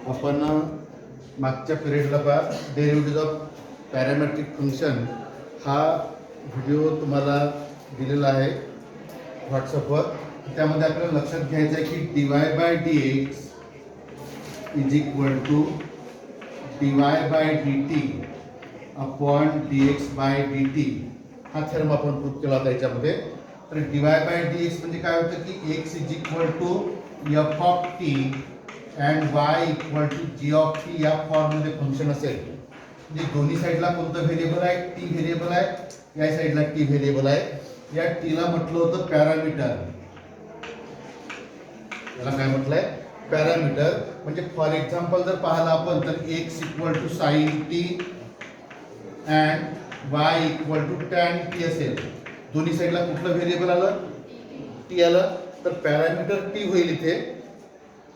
आपण मागच्या पिरियडला derivative of parametric function हा व्हिडिओ तुम्हाला दिलेला आहे व्हॉट्सअपवर. त्यामध्ये आपल्याला लक्षात घ्यायचं आहे की d y by d x is equal to d y by d t upon d x by d t हा थेरम आपण प्रूव्ह केला होता याच्यामध्ये. तर डीवाय बाय डी एक्स म्हणजे काय होतं की x is equal to f of t and y equal to g of t या फॉर्ममध्ये फंक्शन असेल. म्हणजे दोन्ही साईडला कोणतं व्हेरिएबल आहे? टी व्हेरिएबल आहे. या साईडला टी व्हेरिएबल आहे. या टीला म्हटलं होतं पॅरामीटर. याला काय म्हटलंय? पॅरामीटर. म्हणजे फॉर एक्झाम्पल जर पाहिलं आपण तर x equal to sine t and y equal to tan t असेल. दोन्ही साईडला कुठलं व्हेरिएबल आलं? टी आलं. तर पॅरामीटर टी होईल इथे.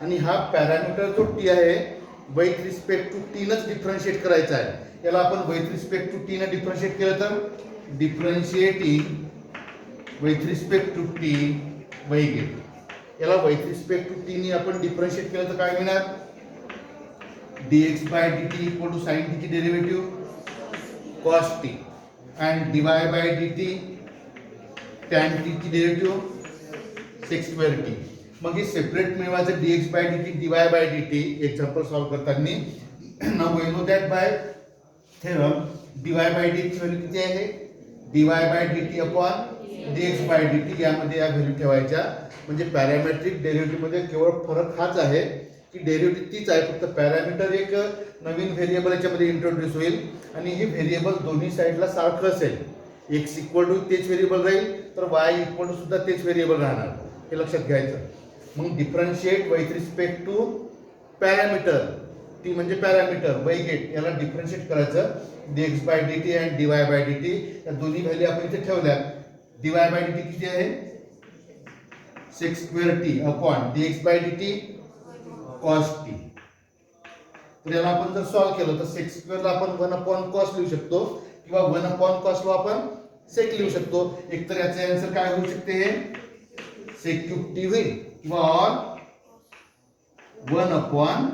आणि हा पॅरामीटर जो टी आहे विथ रिस्पेक्ट टू टीनच डिफरन्शिएट करायचा आहे. याला आपण विथ रिस्पेक्ट टू टीनं डिफरन्शिएट केलं तर differentiating with respect to T we get. याला विथ रिस्पेक्ट टू टीनी आपण डिफरन्शिएट केलं तर काय मिळणार? dx by dt equal to sine T ची derivative cos T and dy by dt tan T ची डेरिव्हेटिव्ह sec स्क्वेअर टी. मग हे सेपरेट मिळवायचं dx by dt dy by dt example solve करताना. Now we know that by theorem dy by dt ची value किती आहे? dy by dt upon dx by dt यामध्ये या व्हॅल्यू ठेवायच्या. म्हणजे पॅरामेट्रिक डेरिव्हेटिव्ह मध्ये केवळ फरक हाच आहे की डेरिव्हेटिव्ह तीच आहे, फक्त पॅरामीटर एक नवीन व्हेरिएबल याच्यामध्ये इंट्रोड्यूस होईल आणि हे व्हेरिएबल दोन्ही साईडला सारखं असेल. एक्स इक्वल टू तेच व्हेरिएबल राहील तर वाय इक्वल टू सुद्धा तेच व्हेरिएबल राहणार. हे लक्षात घ्यायचं. मग differentiate with respect to parameter. T म्हणजे पॅरामीटर वै गेट याला डिफरन्शिएट करायचं. dx बाय dt अँड dy बाय dt या दोन्ही व्हॅल्यू आपण इथे ठेवल्या. dy बाय dt किती आहे? sec square t upon dx by dt cos t. तर याला आपण जर सॉल्व केलं तर sec स्क्वेअरला आपण 1 अपॉन cos लिहू शकतो किंवा 1 अपॉन cos ला आपण sec लिहू शकतो. एकतर याचे आन्सर काय होऊ शकते? हे sec क्यूब टी होईल किंवा or 1 upon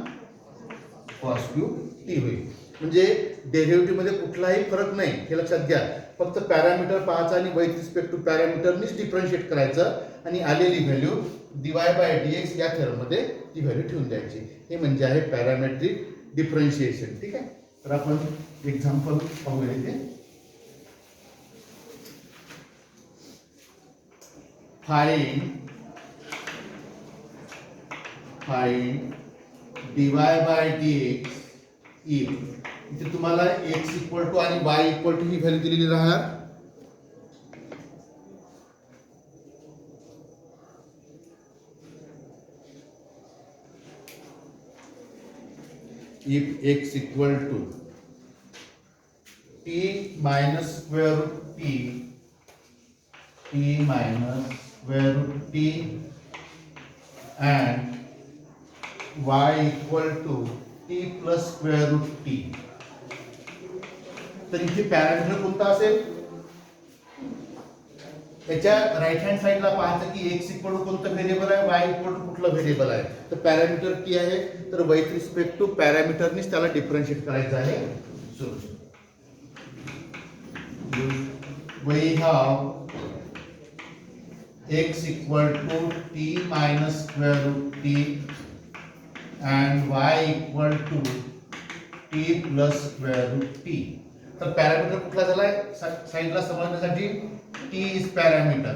cos cube T होईल. म्हणजे डेरिव्हेटिव्ह मध्ये कुठलाही फरक नाही हे लक्षात घ्या. फक्त पॅरामीटर पाहायचं आणि विथ रिस्पेक्ट टू पॅरामीटरनीच डिफरन्शिएट करायचं आणि आलेली व्हॅल्यू dy बाय dx या थेरम मध्ये ती व्हॅल्यू ठेवून द्यायची. हे म्हणजे आहे पॅरामेट्रिक डिफरन्शिएशन. ठीक आहे. तर आपण एक्झाम्पल पाहूया इथे. फाइंड dy बाय dx इथे तुम्हाला x इक्वल टू आणि y इक्वल टू ही व्हॅल्यू दिलेली राहणार. if x equal to t minus square root t minus square root t and y equal to t plus square root t. तर इथे parameter कोणता असेल? याच्या राईट हँड साइडला पाहायचं की x इक्वल टू कोणतं व्हेरिएबल आहे, y इक्वल टू कुठलं व्हेरिएबल आहे. तर पॅरामीटर t आहे तर विथ रिस्पेक्ट टू पॅरामीटरनीच त्याला डिफरन्शिएट करायचं आहे. So we have x equal to t minus square root t and y equal to t plus square root t. तर पॅरामीटर कुठला झालाय साइडला समजण्यासाठी? t इज पॅरामीटर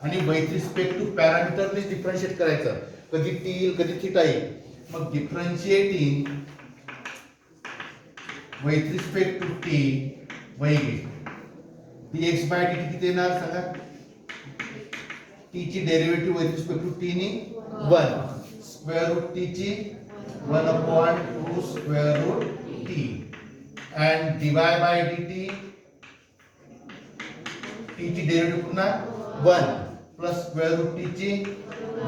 आणि विथ रिस्पेक्ट टू पॅरामीटरने डिफरन्शिएट करायचं. कधी t येईल कधी थीटा येईल. मग differentiating with respect to t we get dx by dt किती येणार सांगा? t ची derivative with respect to t नी 1 स्क्वेअर रूट टी ची 1 upon 2 square root t and dy by dt t ची डेरिव्हेटिव्ह पुन्हा 1 प्लस स्क्वेअर रूट टी ची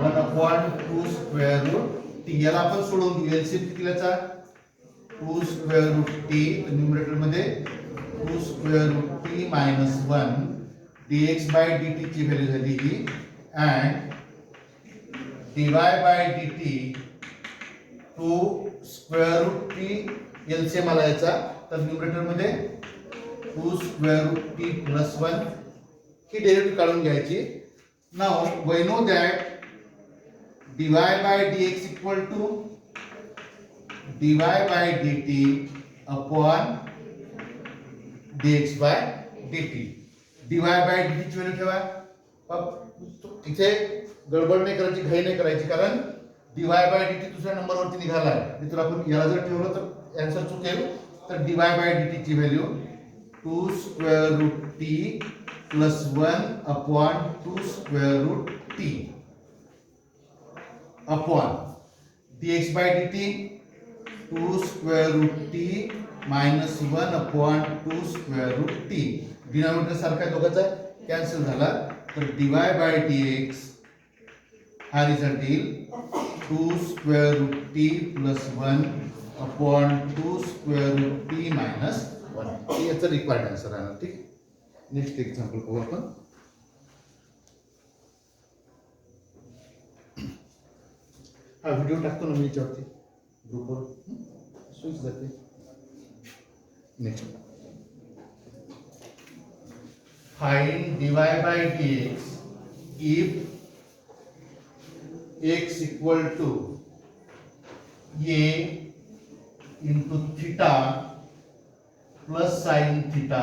1 upon 2 square root T. याला आपण सोडवून घेऊ. एलसीएम किती घ्यायचा? 2 स्क्वेअर रूट टी न्यूमरेटर मध्ये 2 square root t minus 1 dx by dt ची व्हॅल्यू झाली. 1 / dy / dt dy by dt two square root t LCM आला याचा, तर न्यूमरेटर मध्ये two square root t plus 1 ही डेरिव्हेटिव्ह काढून घ्यायची. Now we know that dy by dx equal to dy by dt upon dx by dt. dy by dt ची value ठेवा. इथे गडबड नाही करायची, घाई नाही करायची, कारण dy by dt दुसऱ्या नंबरवरती निघाला आहे. तर आपण याला जर ठेवलं तर आन्सर चुकेल. तर dy by dt ची value two square root t plus 1 upon two square root t upon dx by dt two square root t minus 1 upon two square root t. Denominator सारखा दोघांचा कॅन्सल झाला, तर dy by dx हा result येईल two square root t plus 1 upon two square root t minus 1. याचं required answer आहे. ठीक. Next example पाहू आपण. हा व्हिडिओ टाकतो ना मी याच्यावरती ग्रुपवर, स्विच जाते. Next find dy by dx if x equal to a into theta plus sin theta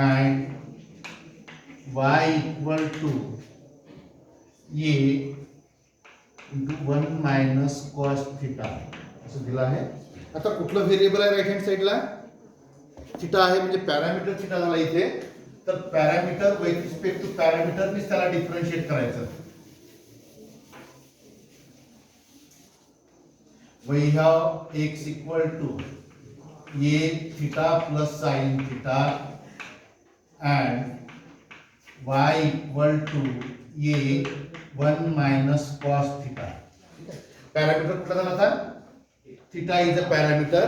and y equal to a into 1 minus cos theta असं दिलं आहे. आता कुठलं व्हेरिएबल आहे राईट हँड साइडला? थिटा आहे, म्हणजे पॅरामीटर थिटा झाला इथे. तर पॅरामीटर विथ रिस्पेक्ट टू पॅरामीटरनीच त्याला डिफरन्शिएट करायचं. we have x equal to a theta plus sin theta and y equal to a 1 minus cos theta. Parameter कुठला झाला था? Theta is a parameter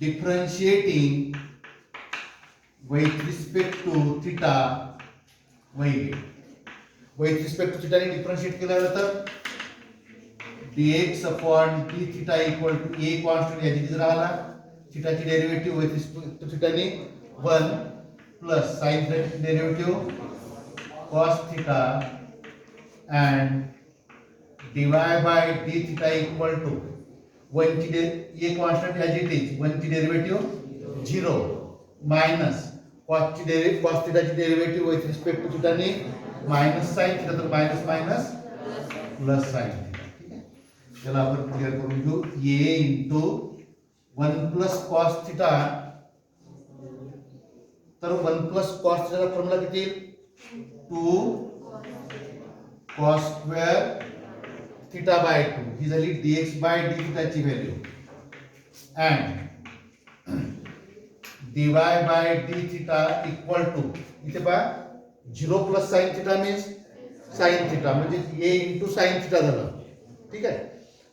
differentiating with respect to theta y. with respect to theta ने differentiate केलं तर dx upon d theta equal to a constant याची जर आला theta ची derivative with respect to theta ने 1 plus sin theta ची derivative cos theta and dy by d theta equal to 1 ची a constant as it is 1 ची derivative 0 minus cos ची derivative cos theta ची derivative with respect to theta ने minus sin theta, तर minus minus plus sin theta. ठीक आहे, चला आपण क्लियर करून घेऊ. a into 1 plus cos theta, तर 1 plus cos थीटा चा फॉर्म्युला किती येईल? 2 cos स्क्वेअर थीटा बाय 2 ही झाली dx by d थीटा ची value. and dy by d theta equal to, इथे पहा 0 plus sin theta means sin theta, म्हणजे a इंटू sin थीटा झालं. ठीक आहे,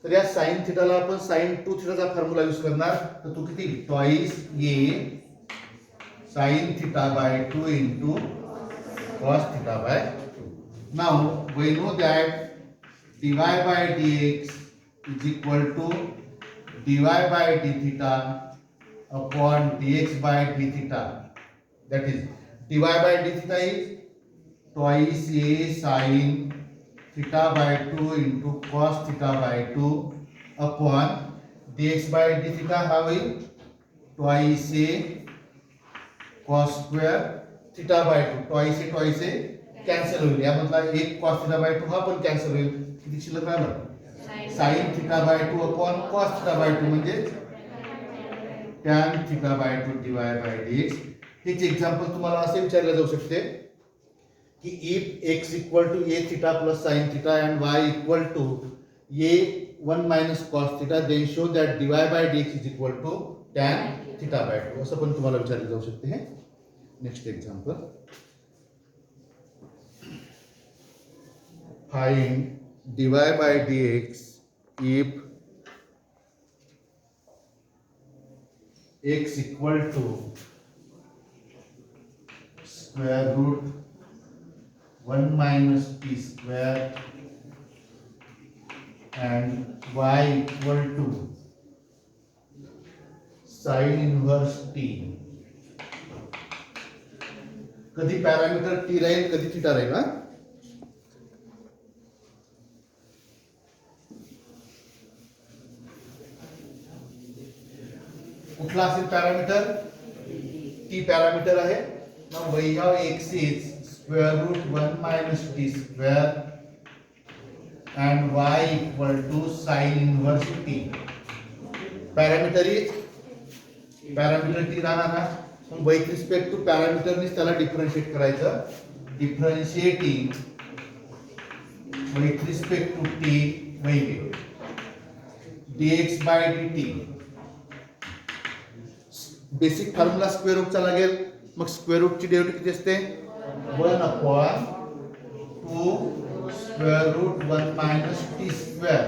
तर या sin थीटाला आपण sin 2 थीटाचा फॉर्म्युला यूज करणार. तर तो किती? Twice a sin theta by 2 into cos theta by 2. Now we know that dy by dx is equal to dy by d theta upon dx by d theta. That is dy by d theta is twice a sin theta by 2 into cos theta by 2 upon dx by d theta how will twice a cos square theta by 2. twice a cancel होईल. यामधला एक cos theta by 2 हा पण cancel होईल. किती शिल्लक राहिलं? sin theta by 2 upon cos theta by 2 म्हणजे tan theta by 2 dy by dx. हेच एक्झाम्पल तुम्हाला असे विचारले जाऊ शकते की if x equal to a theta plus sin theta and y equal to a 1 minus cos theta then show that dy by dx is equal to tan theta by 2 असं पण तुम्हाला विचारले जाऊ शकते. हे next example. find dy by dx if x equal to square root 1 minus t square and y equal to sin inverse t. कधी parameter T राहील, कधी थिटा राहील. हा, कुठला असेल पॅरामीटर? टी पॅरामीटर आहे ना. We have x is square root 1 minus T square and y equal to sin inverse t. Parameter t राहणार ना. मग विथ रिस्पेक्ट टू पॅरामीटरनीच त्याला डिफरन्शिएट करायचं. Differentiating with respect to T म्हणजे dx by dt. Basic formula square रूटचा लागेल. मग square रूटची डेरिव्हेटिव्ह किती असते? 1/2 square root 1 minus T square.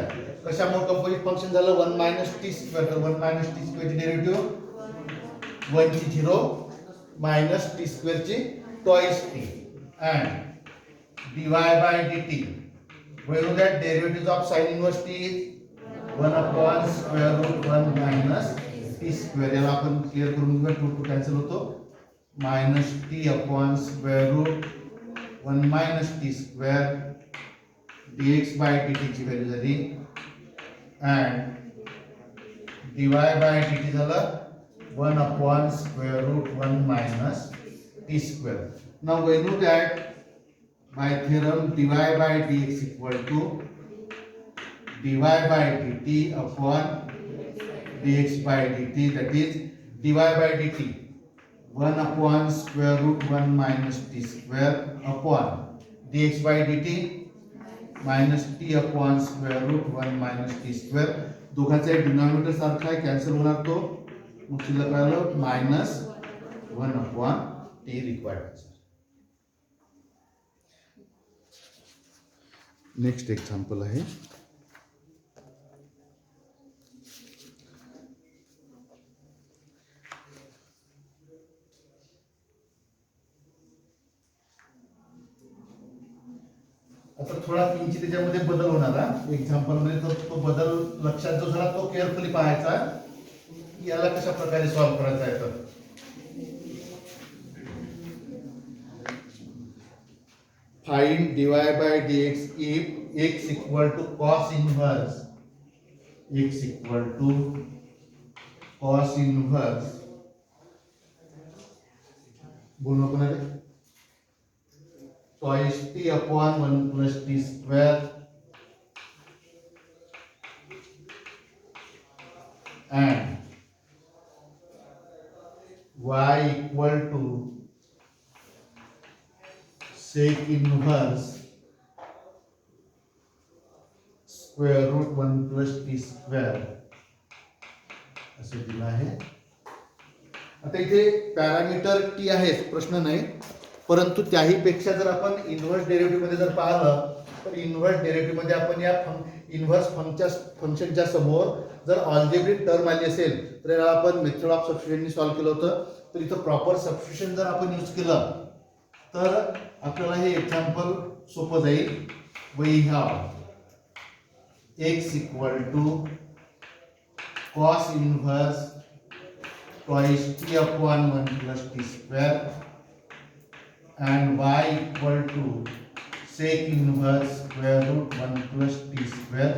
कशामुळे कंपोजिट फंक्शन झालं 1 मायनस टी स्क्वेअर. तर 1 मायनस टी स्क्वेअर ची डेरिव्हेटिव्ह 1 ची 0 मायनस टी स्क्वेअर ची twice T and dy by dt. We know that derivatives of sin inverse t is 1 square root 1 minus T square. याला आपण clear करून घेऊया. 2 cancel होतो. Minus t upon square root 1 minus T square dx by dt ची value झाली and dy by dt झालं 1 upon square root 1 minus t square. Now we know that by theorem dy by dx equal to dy by dt upon dx by dt, that is dy by dt 1 upon square root 1 minus t square upon dx by dt minus t upon square root 1 minus T square. दोघांचा एक denominator सारखा आहे, cancel होणार तो. मग शिल्लक राहिलं minus 1 upon T required. Next example आहे. आता थोडा किंचित त्याच्यामध्ये बदल होणार एक्झाम्पल मध्ये. तो बदल लक्षात जो झाला तो केअरफुली पाहायचा. याला कशा प्रकारे सॉल्व्ह करायचा आहे. तर find dy by dx if x equal to cos inverse बोलणं कोणाला twice t upon 1 plus t square and y equal to sec inverse square root 1 plus t square असं दिलं आहे. आता इथे पॅरामीटर टी आहे, प्रश्न नाही. परंतु त्याही पेक्षा जर आपण इन्व्हर्स डेरिव्हेटिव्ह मध्ये जर पाहिलं तर इन्व्हर्स डेरिव्हेटिव्ह मध्ये आपण या इन्व्हर्स फंक्शनच्या समोर जर अल्जेब्रिक टर्म आली असेल तर याला आपण मेथड ऑफ सबस्टिट्यूशननी सॉल्व्ह केलं होतं. तर इथं प्रॉपर सबस्टिट्यूशन जर आपण यूज केलं तर आपल्याला हे एक्झाम्पल सोपं जाईल. We have x equal to cos inverse twice t upon 1 plus t square and y equal to sec inverse square root 1 plus t square.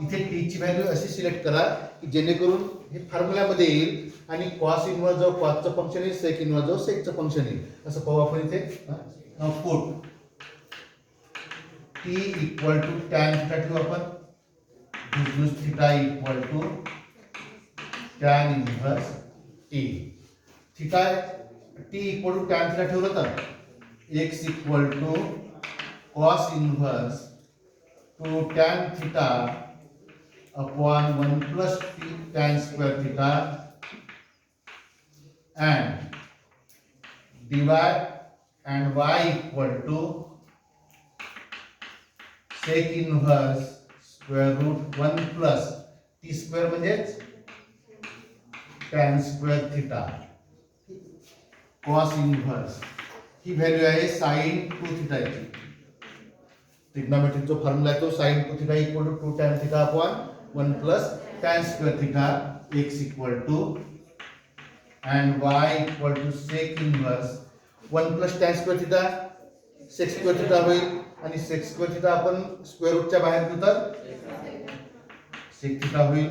इथे t ची व्हॅल्यू अशी सिलेक्ट करा की जेणेकरून हे फॉर्म्युल्यामध्ये येईल आणि cos इन्व्हर्स जो cosचं फंक्शन आहे, sec इन्व्हर्स जो secचं फंक्शन आहे, असं पाहू आपण इथे. Now put t equal to tan theta ठेवू आपण. This theta equal to tan inverse t. Theta t equal to tan theta ठेवलं तर x equal to cos inverse to tan theta upon 1 plus t tan square theta and dy and y equal to sec inverse square root 1 plus t square म्हणजेच tan square theta cos inverse. ही व्हॅल्यू आहे sin 2 theta ची. ट्रिग्नोमेट्रीचा formula आहे तो sin 2 theta equal to 2 tan theta upon 1 plus tan square theta x equal to and y equal to sec inverse 1 plus tan square theta sec square theta होईल आणि sec square theta आपण square रूटच्या बाहेर घेऊ तर sec थीटा होईल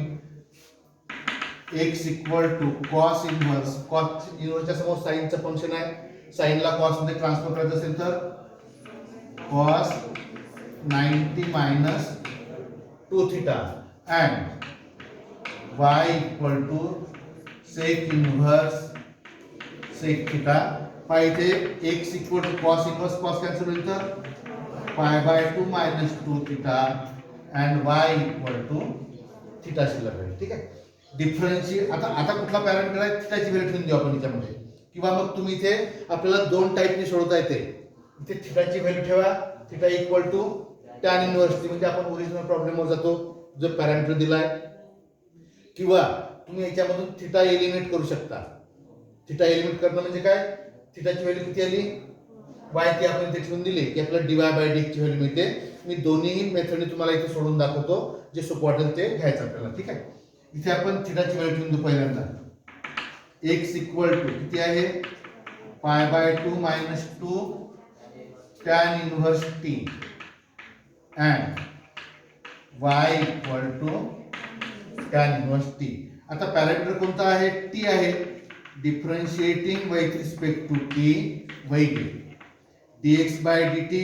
x equal to cos इनवर्सच्या समोर साइनचं फंक्शन आहे साइनला cos मध्ये ट्रान्सफर करायचं असेल तर cos 90 minus 2 theta and y equal to sec inverse sec theta पाहिजे x equal to cos inverse cos cancel होईल तर pi by 2 minus 2 theta and y equal to theta शिल्लक राहील. ठीक आहे. डिफरन्शिएट आता कुठला पॅरामीटर आहे त्याची व्हॅल्यू ठेवून देऊ आपण याच्यामध्ये किंवा मग तुम्ही इथे आपल्याला दोन टाईपने सोडवता येते. इथे थिटाची व्हॅल्यू ठेवा theta equal to tan inverse म्हणजे आपण ओरिजिनल प्रॉब्लेमवर जातो जो पॅरामीटर दिलाय किंवा तुम्ही याच्यामधून थिटा एलिमिनेट करू शकता. थिटा एलिमिनेट करणं म्हणजे काय थिटाची व्हॅल्यू किती आली y ती आपण इथे ठेवून दिली की आपल्याला dy बाय dx ची व्हॅल्यू मिळते. मी दोन्ही मेथडने तुम्हाला इथे सोडून दाखवतो जे सोपं वाटेल ते घ्यायचं आपल्याला. ठीक आहे. इथे आपण थिटाची व्हॅल्यू ठेवून देऊ पहिल्यांदा x इक्वल टू किती आहे pi by 2 minus 2 tan inverse t and y equal to tan inverse t. आता पॅरामीटर कोणता आहे t आहे differentiating with respect to t y dx by dt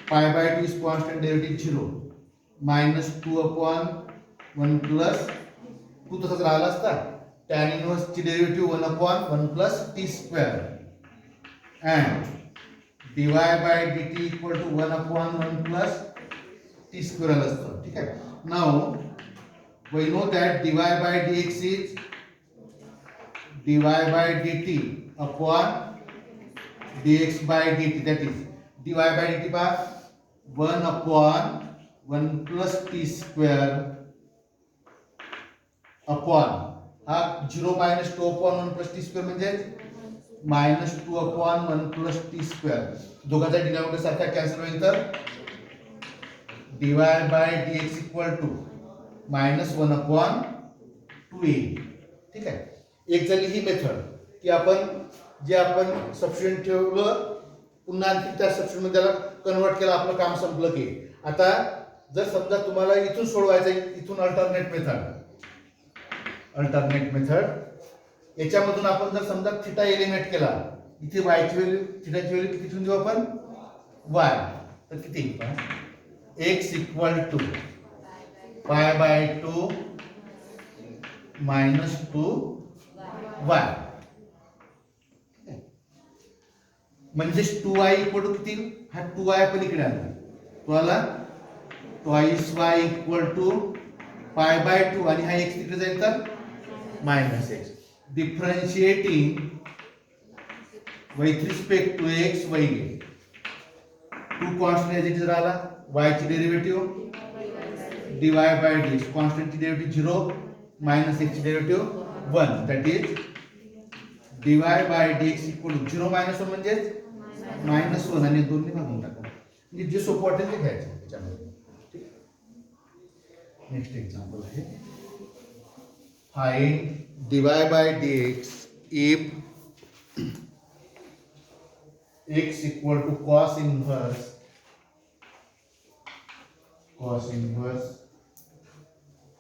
pi by 2 is constant derivative 0 minus 2 upon 1 plus 2 तसंच राहिला असता tan inverse ची derivative 1 upon 1 plus t square and dy by dt equal to 1 upon 1 plus t square आलं असतं. ठीक आहे. Now we know that dy by dx is dy by dt upon dx by dt that is dy by dt by 1 upon 1 plus t square upon हा 0 minus 2 upon 1 plus t square म्हणजे minus 2 upon 1 plus t square दोघांचा denominator सारखा cancel होईल तर dy by dx equal to minus 1 upon 2a. ठीक आहे. एक झाली ही मेथड की आपण जे आपण सबस्टिट्यूट ठेवलं पुन्हा आणखी त्या सबस्टिट्यूट मध्ये त्याला कन्वर्ट केलं आपलं काम संपलं की आता जर समजा तुम्हाला इथून सोडवायचं इथून अल्टरनेट मेथड याच्यामधून आपण जर समजा थिटा एलिमिनेट केला इथे y ची व्हॅल्यू थिटाची व्हॅल्यू किती ठेवून देऊ आपण y तर किती x equal to pi by 2 minus 2y म्हणजे 2y इक्वल टू किती हा 2y आपण इकडे आणला तो आला twice y equal to pi by 2 आणि हा x तिकडे जाईल तर minus x differentiating with respect to x y to constant as it is राहिला y ची derivative dy by dx constant ची डेरिव्हेटिव्ह 0 मायनस x ची derivative 1 that is dy by dx equal to 0 minus 1 म्हणजे minus 1 आणि दोन्ही भागून टाका म्हणजे जे सोपं वाटेल ते घ्यायचं त्याच्यामध्ये. ठीक. नेक्स्ट एक्झाम्पल आहे find dy by dx if x equal to cos inverse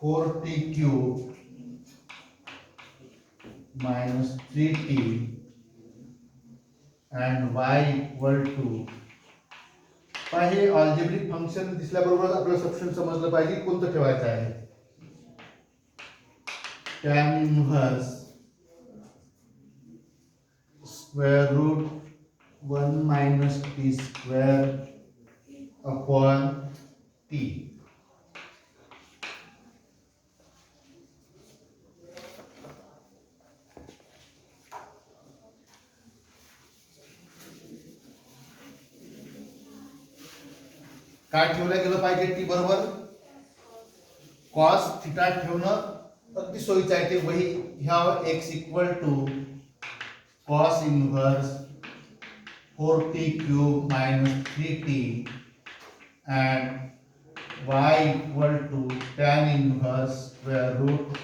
4t cube minus 3t and y equal to हे अल्जेब्रिक फंक्शन दिसल्याबरोबर आपल्याला सबस्टिट्यूट समजलं पाहिजे कोणतं ठेवायचं आहे tan inverse square root 1 minus t square upon t. काय ठेवलं गेलं पाहिजे टी बरोबर कॉस थिटा ठेवणं अगदी सोयीचं आहे ते वही ह्या x equal to cos inverse 4t cube minus 3t and y equal to tan inverse square root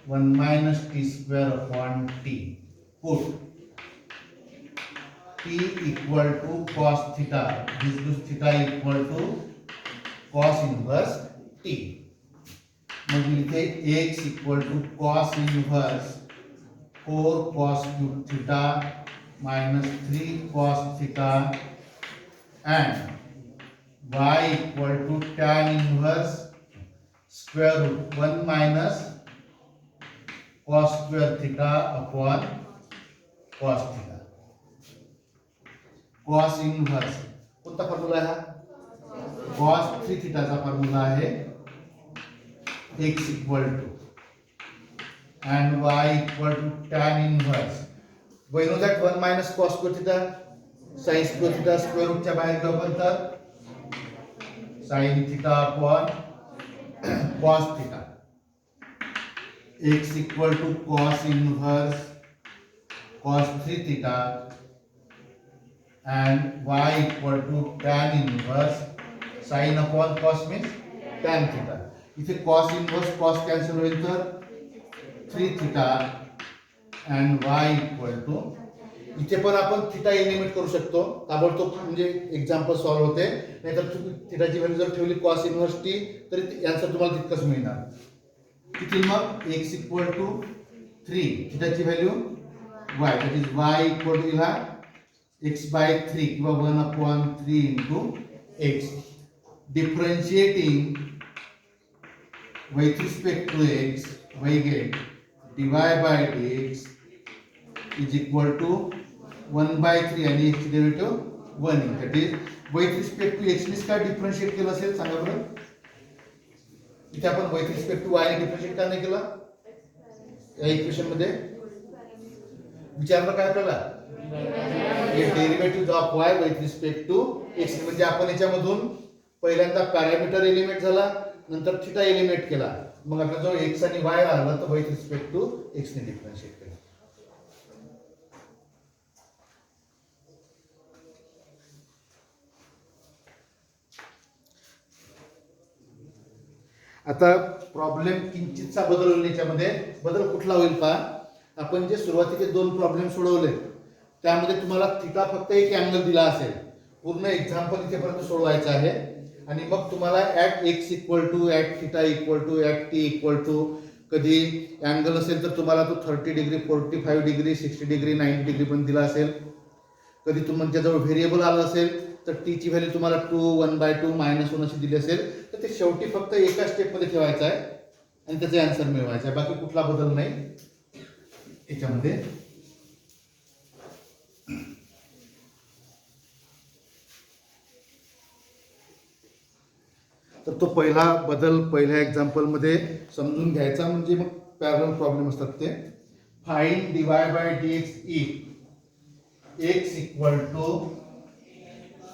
1 minus t square upon t. Put t equal to cos theta. This gives theta equal to cos inverse t. मग इथे x equal to cos inverse 4 cos cube theta minus 3 cos theta and y equal to tan inverse square root 1 minus cos square theta upon cos theta. cos inverse कोणता formula आहे हा? cos 3 theta चा formula आहे x equal to and y equal to tan inverse. We know that 1 minus cos square theta sin square theta square root च्या बाहेर घेऊ आपण तर sin theta upon cos theta. x equal to cos inverse cos 3 theta and y equal to tan inverse sin upon cos means tan theta. इथे cos inverse cos cancel होईल तर 3 theta and y equal to इथे पण आपण theta eliminate करू शकतो ताबडतोब म्हणजे एक्झाम्पल सॉल्व्ह होते नाहीतर तुम्ही थीटाची व्हॅल्यू जर ठेवली cos इनव्हर्स t तरी आन्सर तुम्हाला तितकंच मिळणार. किती मग x इक्वल टू 3 थीटाची value y that is y equal to इला x बाय 3 किंवा 1/3 into x differentiating with respect to x we get dy by dx is equal to 1/3 आणि x ची derivative 1 that is with respect to x ने काय differentiate केलं असेल सांगा बरं. इथे आपण with respect to y ने डिफरन्शिएट का नाही केलं या इक्वेशन मध्ये विचारलं काय आपल्याला हे derivative of y with respect to x म्हणजे आपण याच्यामधून पहिल्यांदा पॅरामीटर एलिमेंट झाला नंतर थीटा एलिमिनेट केला मग आपला जो x आणि y राहिला तो विथ रिस्पेक्ट टू x ने डिफरन्शिएट केला. आता प्रॉब्लेम किंचितचा बदल याच्यामध्ये बदल कुठला होईल पहा. आपण जे सुरुवातीचे दोन प्रॉब्लेम सोडवले त्यामध्ये तुम्हाला थीटा फक्त एक अँगल दिला असेल पूर्ण एक्झाम्पल इथेपर्यंत सोडवायचं आहे आणि मग तुम्हाला at x equal to at theta equal to at t equal to कधी अँगल असेल तर तुम्हाला तो 30 डिग्री 45 डिग्री 60 डिग्री 90 डिग्री पण दिला असेल. कधी तुमच्याजवळ व्हेरिएबल आला असेल तर t ची व्हॅल्यू तुम्हाला 2 1/2 -1 अशी दिली असेल तर ते शेवटी फक्त एका स्टेपमध्ये ठेवायचं आहे आणि त्याचे आन्सर मिळवायचं आहे बाकी कुठला बदल नाही याच्यामध्ये. तर तो पहिला बदल पहिल्या एक्झाम्पल मध्ये समजून घ्यायचा म्हणजे मग पॅरलल प्रॉब्लेम असतात ते. Find dy by dx if x equal to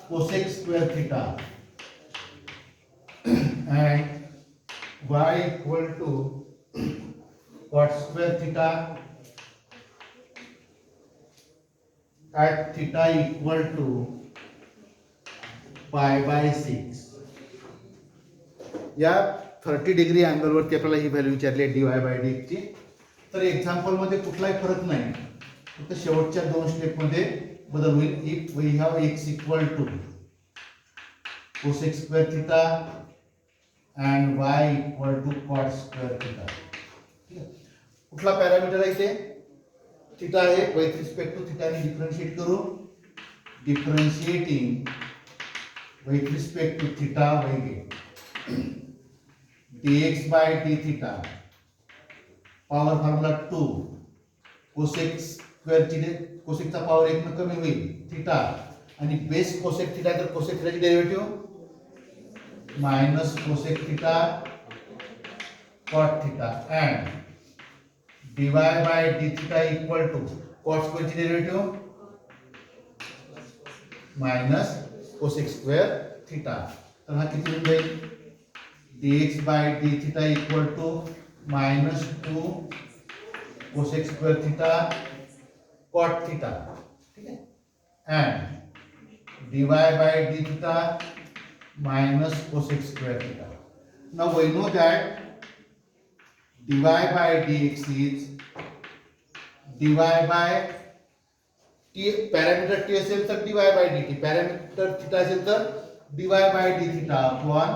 cosec square theta and y equal to cot square theta at theta equal to pi by 6. या 30 डिग्री अँगलवरती आपल्याला ही व्हॅल्यू विचारली आहे dy बाय dx ची. तर example मध्ये कुठलाही फरक नाही फक्त शेवटच्या दोन स्टेप मध्ये बदल होईल. If we have x equal to cosec square theta and y equal to cot square theta. कुठला पॅरामीटर आहे ते थीटा आहे विथ रिस्पेक्ट टू थीटा ने डिफरन्शिएट करू differentiating with respect to theta we get dx by d theta power formula 2 cosec square ची cosec चा power 1 न कमी होईल थीटा आणि बेस कोसेक थीटा तर कोसेक थीटाची derivative minus cosec theta cot theta and dy by d theta equal to cot square ची derivative minus cosec square theta. तर हा किती होऊन जाईल dx by d theta equal to -2 cosec square theta cot theta ठीक है and dy by d theta minus cosec square theta. Now we know that dy by dx is dy by t, parameter t असेल तर dy by dt, parameter theta असेल तर dy by d theta upon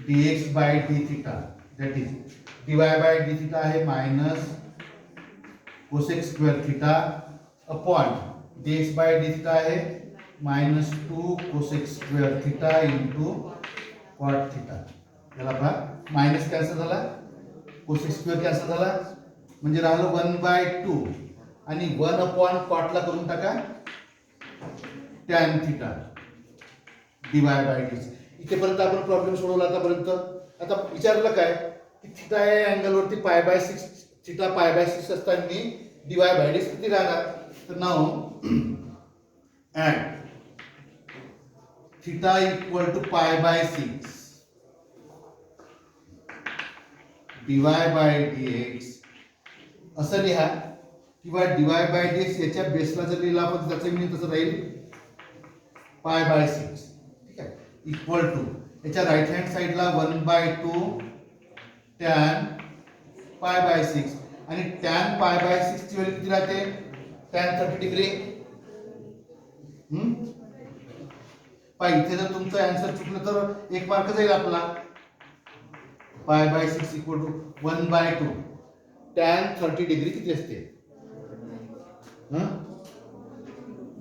dx by d theta, that is dy by d theta आहे minus cosec square theta upon dx by d theta आहे minus 2 cosec square theta into cot theta. याला पहा minus cancel झाला, cosec square cancel झाला, म्हणजे राहिलं 1/2 आणि 1 upon कॉटला करून टाका tan theta dy by dx. इथेपर्यंत आपण प्रॉब्लेम सोडवला आतापर्यंत. आता विचारलं काय की थीटा या अँगल वरती π/6 थीटा π/6 असताना dy by dx किती राहणार, तर नाव and theta equal to π/6 dy by dx असं लिहा, किंवा dy by dx याच्या बेसला जर लिहिला आपण त्याचं मीनिंग तसं राहील π/6, ठीक आहे, इक्वल टू याच्या राईट हँड साइडला 1/2 tan π/6 आणि tan π/6 ची व्हॅल्यू किती राहते, tan 30 डिग्री. पाय इथे जर तुमचं आन्सर चुकलं तर 1 मार्क जाईल आपला. π/6 इक्वल टू 1/2 tan 30 डिग्री किती असते,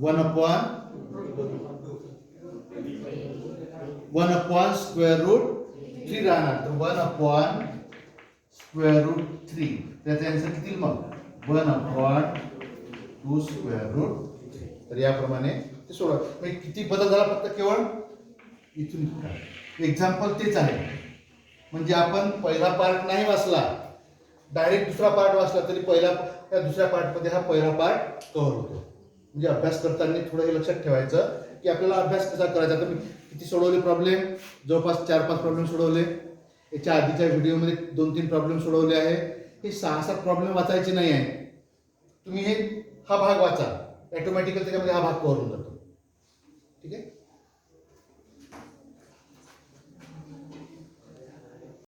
1 अपॉन स्क्वेअर रूट 3 राहणार, तर 1 अपॉन स्क्वेअर रूट 3, त्याचा आन्सर किती मग 1 अपॉन 2 स्क्वेअर रूट 3. तर याप्रमाणे ते सोडवा. म्हणजे किती बदल झाला फक्त केवळ इथून. एक्झाम्पल तेच आहे, म्हणजे आपण पहिला पार्ट नाही वाचला, डायरेक्ट दुसरा पार्ट वाचला तरी पहिला त्या दुसऱ्या पार्टमध्ये हा पहिला पार्ट कव्हर होतो. म्हणजे अभ्यास करताना थोडं हे लक्षात ठेवायचं की आपल्याला अभ्यास कसा करायचा. तर मी किती सोडवले प्रॉब्लेम, जवळपास 4-5 प्रॉब्लेम सोडवले. याच्या आधीच्या व्हिडिओमध्ये 2-3 प्रॉब्लेम सोडवले आहे. हे 6-7 प्रॉब्लेम वाचायचे नाही आहे, तुम्ही हे हा भाग वाचा, ऑटोमॅटिकली त्याच्यामध्ये हा भाग कव्हर होऊन जातो. ठीक आहे.